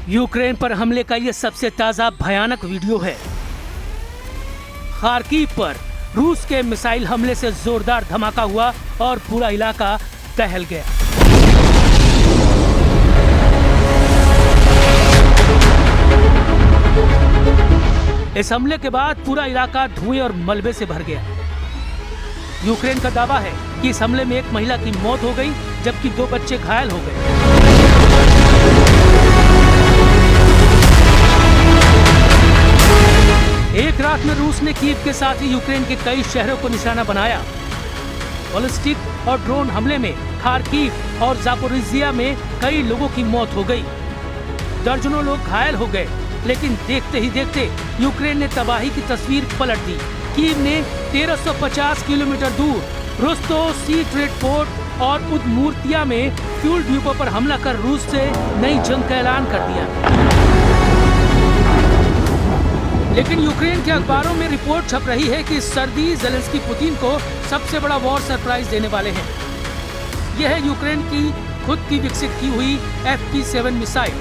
Ukraine पर हमले का ये सबसे ताजा भयानक वीडियो है। खार्किव पर रूस के मिसाइल हमले से जोरदार धमाका हुआ और पूरा इलाका दहल गया। इस हमले के बाद पूरा इलाका धुएं और मलबे से भर गया। यूक्रेन का दावा है कि इस हमले में एक महिला की मौत हो गई, जबकि 2 बच्चे घायल हो गए। एक रात में रूस ने कीव के साथ ही यूक्रेन के कई शहरों को निशाना बनाया। बैलिस्टिक और ड्रोन हमले में खार्किव और जापोरिजिया में कई लोगों की मौत हो गई। दर्जनों लोग घायल हो गए, लेकिन देखते ही देखते यूक्रेन ने तबाही की तस्वीर पलट दी। कीव ने 1350 किलोमीटर दूर रोस्टोव सी ट्रेड पोर्ट और उदमूर्तिया में फ्यूल डिपो पर हमला कर रूस से नई जंग का ऐलान कर दिया। लेकिन यूक्रेन के अखबारों में रिपोर्ट छप रही है कि सर्दी ज़ेलेंस्की पुतिन को सबसे बड़ा वॉर सरप्राइज देने वाले हैं। यह है यूक्रेन की खुद की विकसित की हुई FP7 मिसाइल।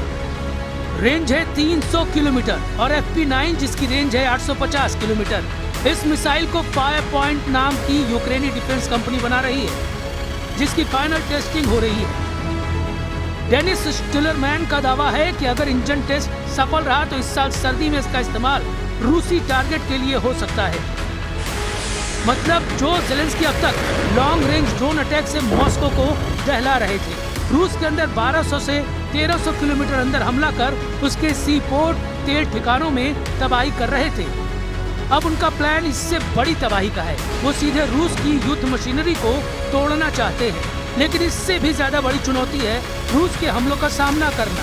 रेंज है 300 किलोमीटर और FP9 जिसकी रेंज है 850 किलोमीटर। इस मिसाइल को फायर पॉइंट नाम की यूक्रेनी डिफेंस कंपनी बना रही है, जिसकी फाइनल टेस्टिंग हो रही है। डेनिस स्टिलरमैन का दावा है कि अगर इंजन टेस्ट सफल रहा तो इस साल सर्दी में इसका इस्तेमाल रूसी टारगेट के लिए हो सकता है। मतलब जो ज़ेलेंस्की अब तक लॉन्ग रेंज ड्रोन अटैक से मॉस्को को दहला रहे थे, रूस के अंदर 1200 से 1300 किलोमीटर अंदर हमला कर उसके सी पोर्ट तेल ठिकानों में तबाही कर रहे थे। अब उनका प्लान इससे बड़ी तबाही का है। वो सीधे रूस की युद्ध मशीनरी को तोड़ना चाहते हैं, लेकिन इससे भी ज्यादा बड़ी चुनौती है रूस के हमलों का सामना करना।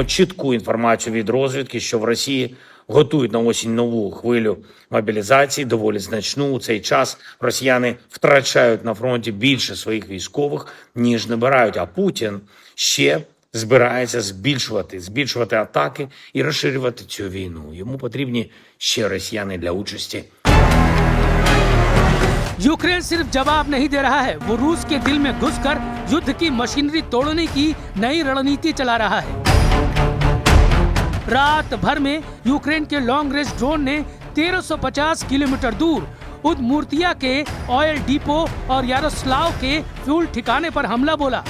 Чітку інформацію від розвідки, що в Росії готують на осінь нову хвилю мобілізації, доволі значну. У цей час росіяни втрачають на фронті більше своїх військових, ніж набирають. А Путін ще збирається збільшувати атаки і розширювати цю війну. Йому потрібні ще росіяни для участі. यूक्रेन सिर्फ जवाब नहीं दे रहा है, वो रूस के दिल में घुसकर युद्ध की मशीनरी तोड़ने की नई रणनीति चला रहा है। रात भर में यूक्रेन के लॉन्ग रेंज ड्रोन ने 1350 किलोमीटर दूर उदमूर्तिया के ऑयल डिपो और यारोस्लाव के फ्यूल ठिकाने पर हमला बोला।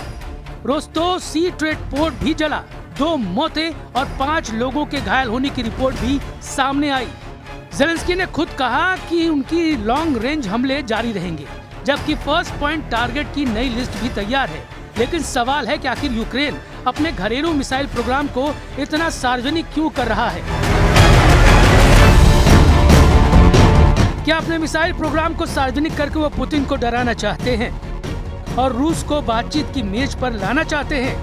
रोस्टोव सी ट्रेड पोर्ट भी जला। 2 मौतें और 5 लोगों के घायल होने की रिपोर्ट भी सामने आई। ज़ेलेंस्की ने खुद कहा कि उनकी लॉन्ग रेंज हमले जारी रहेंगे, जबकि फर्स्ट पॉइंट टारगेट की नई लिस्ट भी तैयार है। लेकिन सवाल है कि आखिर यूक्रेन अपने घरेलू मिसाइल प्रोग्राम को इतना सार्वजनिक क्यों कर रहा है? क्या अपने मिसाइल प्रोग्राम को सार्वजनिक करके वो पुतिन को डराना चाहते हैं और रूस को बातचीत की मेज पर लाना चाहते हैं,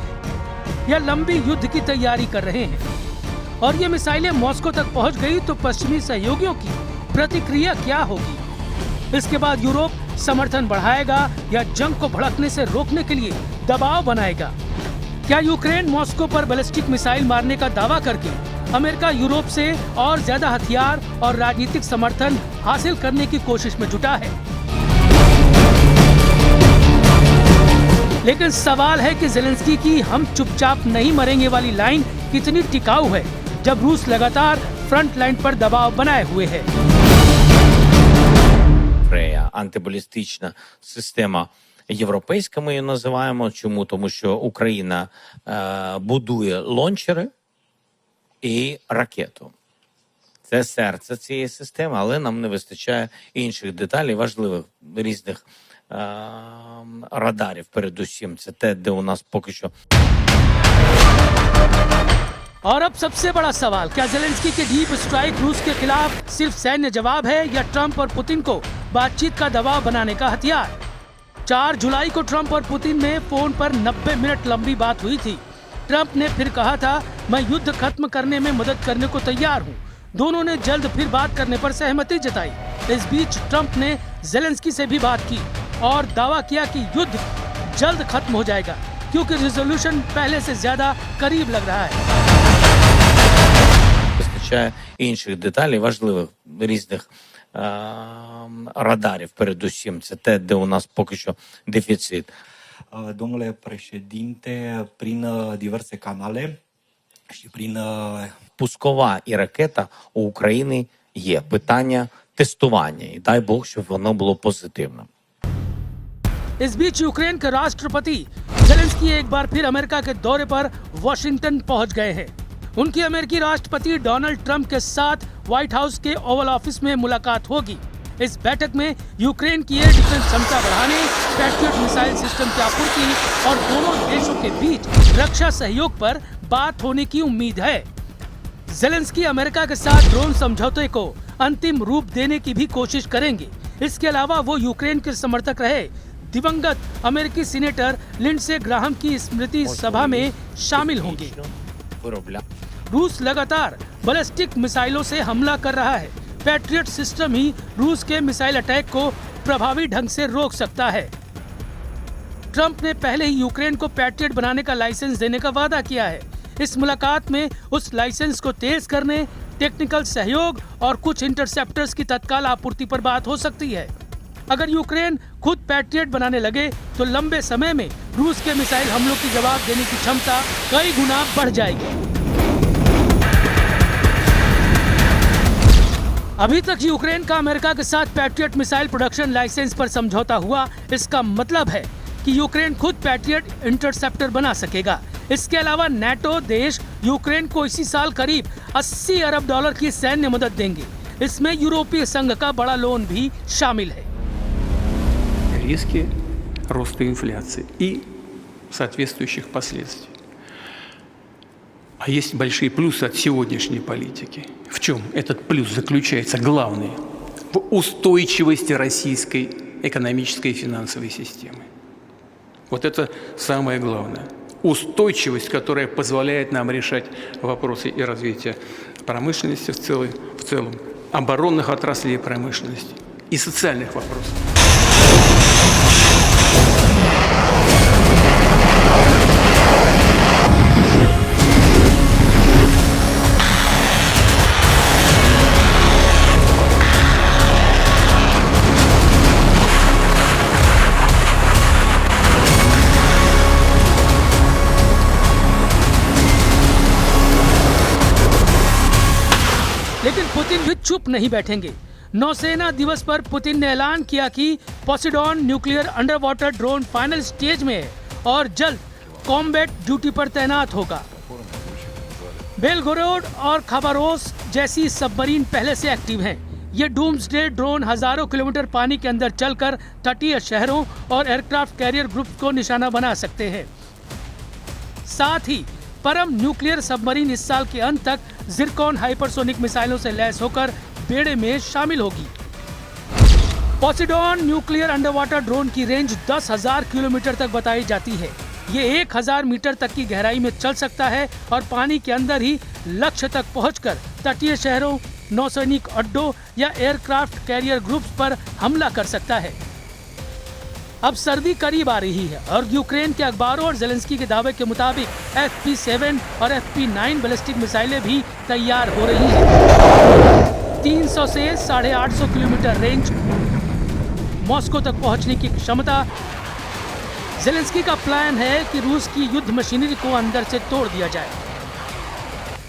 या लंबी युद्ध की तैयारी कर रहे हैं? और ये मिसाइलें मॉस्को तक पहुंच गई तो पश्चिमी सहयोगियों की प्रतिक्रिया क्या होगी? इसके बाद यूरोप समर्थन बढ़ाएगा या जंग को भड़कने से रोकने के लिए दबाव बनाएगा? क्या यूक्रेन मॉस्को पर बैलिस्टिक मिसाइल मारने का दावा करके अमेरिका यूरोप से और ज्यादा हथियार और राजनीतिक समर्थन हासिल करने की कोशिश में जुटा है? लेकिन सवाल है कि ज़ेलेंस्की की हम चुपचाप नहीं मरेंगे वाली लाइन कितनी टिकाऊ है, जब रूस लगातार फ्रंट लाइन पर दबाव बनाए हुए है। Антибалістична система європейська, ми її називаємо. Чому? Тому що Україна будує лончери і ракету. Це серце цієї системи, але нам не вистачає інших деталей, важливих різних радарів. Передусім, це те, де у нас поки що. और अब सबसे बड़ा सवाल, क्या ज़ेलेंस्की के डीप स्ट्राइक रूस के खिलाफ सिर्फ सैन्य जवाब है या ट्रंप और पुतिन को बातचीत का दबाव बनाने का हथियार? 4 जुलाई को ट्रंप और पुतिन में फोन पर 90 मिनट लंबी बात हुई थी। ट्रंप ने फिर कहा था, मैं युद्ध खत्म करने में मदद करने को तैयार हूँ। दोनों ने जल्द फिर बात करने पर सहमति जताई। इस बीच ट्रंप ने ज़ेलेंस्की से भी बात की और दावा किया कि युद्ध जल्द खत्म हो जाएगा, क्योंकि रिजोल्यूशन पहले से ज्यादा करीब लग रहा है। Вистачає інших деталей, важливих різних радарів. Передусім, це те, де у нас поки що дефіцит. Domnule președinte, prin diverse canale și prin Пускова і ракета у України є. Питання тестування. І дай Бог, щоб воно було позитивним. इस बीच यूक्रेन के राष्ट्रपति जेलेंस्की एक बार फिर अमेरिका के दौरे पर वॉशिंगटन पहुंच गए हैं। उनकी अमेरिकी राष्ट्रपति डोनाल्ड ट्रंप के साथ व्हाइट हाउस के ओवल ऑफिस में मुलाकात होगी। इस बैठक में यूक्रेन की एयर डिफेंस क्षमता बढ़ाने, पैट्रियट मिसाइल सिस्टम की आपूर्ति और दोनों देशों के बीच रक्षा सहयोग पर बात होने की उम्मीद है। जेलेंस्की अमेरिका के साथ ड्रोन समझौते को अंतिम रूप देने की भी कोशिश करेंगे। इसके अलावा वो यूक्रेन के समर्थक रहे दिवंगत अमेरिकी सीनेटर लिंडसे ग्राहम की स्मृति सभा में शामिल होंगे। रूस लगातार बैलिस्टिक मिसाइलों से हमला कर रहा है। पैट्रियट सिस्टम ही रूस के मिसाइल अटैक को प्रभावी ढंग से रोक सकता है। ट्रंप ने पहले ही यूक्रेन को पैट्रियट बनाने का लाइसेंस देने का वादा किया है। इस मुलाकात में उस लाइसेंस को तेज करने, टेक्निकल सहयोग और कुछ इंटरसेप्टर्स की तत्काल आपूर्ति पर बात हो सकती है। अगर यूक्रेन खुद पैट्रियट बनाने लगे तो लंबे समय में रूस के मिसाइल हमलों की जवाब देने की क्षमता कई गुना बढ़ जाएगी। अभी तक यूक्रेन का अमेरिका के साथ पैट्रियट मिसाइल प्रोडक्शन लाइसेंस पर समझौता हुआ। इसका मतलब है कि यूक्रेन खुद पैट्रियट इंटरसेप्टर बना सकेगा। इसके अलावा नाटो देश यूक्रेन को इसी साल करीब 80 अरब डॉलर की सैन्य मदद देंगे। इसमें यूरोपीय संघ का बड़ा लोन भी शामिल है। Риски роста инфляции и соответствующих последствий. А есть большие плюсы от сегодняшней политики. В чем этот плюс заключается? Главный – в устойчивости российской экономической и финансовой системы. Вот это самое главное. Устойчивость, которая позволяет нам решать вопросы и развития промышленности в целом, оборонных отраслей промышленности и социальных вопросов. लेकिन पुतिन भी चुप नहीं बैठेंगे। नौसेना दिवस पर पुतिन ने ऐलान किया कि पोसेडॉन nuclear under water drone final stage में है और जल्द कॉम्बैट ड्यूटी पर तैनात होगा। बेलगोरोड और खबारोस जैसी सबमरीन पहले से एक्टिव हैं। ये डूम्सडे ड्रोन हजारों किलोमीटर पानी के अंदर चलकर तटीय शहरों और एयरक्राफ्ट कैरियर ग्रुप को निशाना बना सकते हैं। साथ ही परम न्यूक्लियर सबमरीन इस साल के अंत तक जिरकॉन हाइपरसोनिक मिसाइलों से लैस होकर बेड़े में शामिल होगी। पोसेडॉन न्यूक्लियर अंडरवाटर ड्रोन की रेंज 10,000 किलोमीटर तक बताई जाती है। ये 1,000 मीटर तक की गहराई में चल सकता है और पानी के अंदर ही लक्ष्य तक पहुंचकर तटीय शहरों, नौसैनिक अड्डों या एयरक्राफ्ट कैरियर ग्रुप्स पर हमला कर सकता है। अब सर्दी करीब आ रही है और यूक्रेन के अखबारों और जेलेंस्की के दावे के मुताबिक FP7 और FP9 बैलिस्टिक मिसाइलें भी तैयार हो रही हैं। 300 से 850 किलोमीटर रेंज, मॉस्को तक पहुंचने की क्षमता। जेलेंस्की का प्लान है कि रूस की युद्ध मशीनरी को अंदर से तोड़ दिया जाए,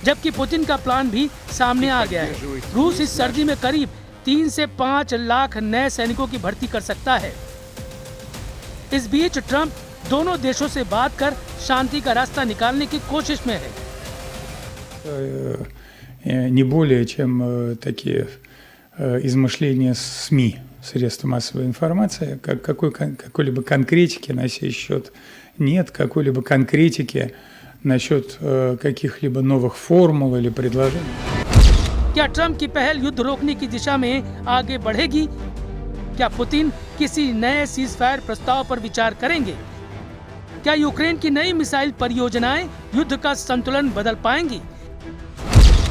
जबकि पुतिन का प्लान भी सामने आ गया है। रूस इस सर्दी में करीब 3 से 5 लाख नए सैनिकों की भर्ती कर सकता है। इस बीच ट्रंप दोनों देशों से बात कर शांति का रास्ता निकालने की कोशिश में है। Не более чем такие измышления СМИ, средства массовой информации, какой-либо конкретики на сей счет нет, какой-либо конкретики насчет каких-либо новых формул или предложений. क्या ट्रंप की पहल युद्ध रोकने की दिशा में आगे बढ़ेगी? क्या पुतिन किसी नए सीजफायर प्रस्ताव पर विचार करेंगे? क्या यूक्रेन की नई मिसाइल परियोजनाएं युद्ध का संतुलन बदल पाएंगी?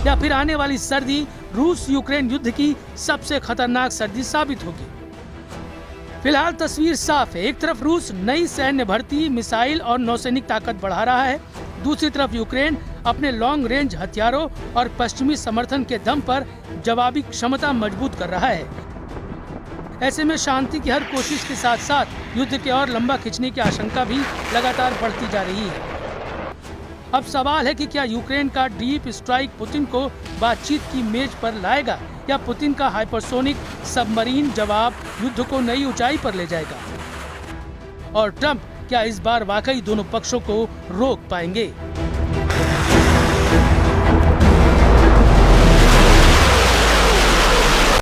या फिर आने वाली सर्दी रूस यूक्रेन युद्ध की सबसे खतरनाक सर्दी साबित होगी? फिलहाल तस्वीर साफ है। एक तरफ रूस नई सैन्य भर्ती, मिसाइल और नौसैनिक ताकत बढ़ा रहा है, दूसरी तरफ यूक्रेन अपने लॉन्ग रेंज हथियारों और पश्चिमी समर्थन के दम पर जवाबी क्षमता मजबूत कर रहा है। ऐसे में शांति की हर कोशिश के साथ साथ युद्ध के और लंबा खिंचने की आशंका भी लगातार बढ़ती जा रही है। अब सवाल है कि क्या यूक्रेन का डीप स्ट्राइक पुतिन को बातचीत की मेज पर लाएगा या पुतिन का हाइपरसोनिक सबमरीन जवाब युद्ध को नई ऊंचाई पर ले जाएगा? और ट्रंप क्या इस बार वाकई दोनों पक्षों को रोक पाएंगे?